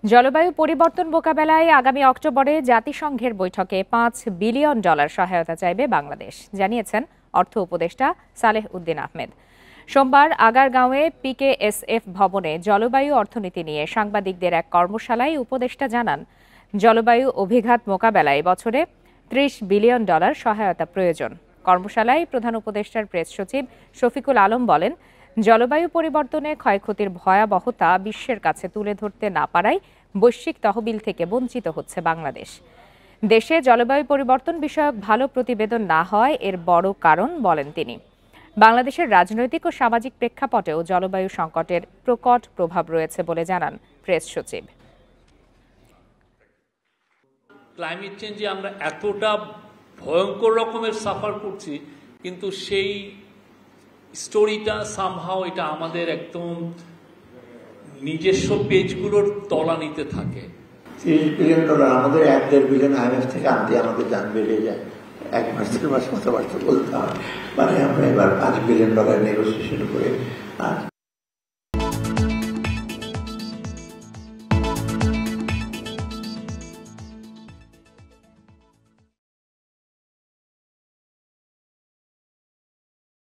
জলবায়ু পরিবর্তন মোকাবেলায় আগামী অক্টোবরে জাতিসংঘের বৈঠকে $5 বিলিয়ন সহায়তা চাইবে বাংলাদেশ, জানিয়েছেন অর্থ উপদেষ্টা সালেহ উদ্দিন আহমেদ। সোমবার আগারগাঁওয়ে পিকেএসএফ ভবনে জলবায়ু অর্থনীতি নিয়ে সাংবাদিকদের এক কর্মশালায় উপদেষ্টা জানান, জলবায়ু অভিঘাত মোকাবেলায় বছরে $30 বিলিয়ন সহায়তা প্রয়োজন। কর্মশালায় প্রধান উপদেষ্টার প্রেস সচিব শফিকুল আলম বলেন, জলবায়ু পরিবর্তনে ক্ষয়ক্ষতির ভয়াবহতা বিশ্বের কাছে তুলে ধরতে না পারায় বৈশ্বিক তহবিল থেকে বঞ্চিত হচ্ছে বাংলাদেশ। দেশে জলবায়ু পরিবর্তন বিষয়ক ভালো প্রতিবেদন না হয় এর বড় কারণ বলেন তিনি। বাংলাদেশের রাজনৈতিক ও সামাজিক প্রেক্ষাপটেও জলবায়ু সংকটের প্রকট প্রভাব রয়েছে বলে জানান প্রেস সচিব। ক্লাইমেট চেঞ্জে আমরা এতটা ভয়ঙ্কর রকমের সাফার করছি, কিন্তু সেই স্টোরিটা সামহাও এটা আমাদের একদম নিজস্ব পেজগুলোর তলানিতে থাকে। $30 বিলিয়ন আমাদের $1-1.5 বিলিয়ন IMF থেকে আনতে আমাদের যান বেড়ে যায়। 1 মাস 2 মাস কথাবার্তা বলতে হয়, মানে আমরা এবার $5 বিলিয়ন নেগোসিয়েশন করে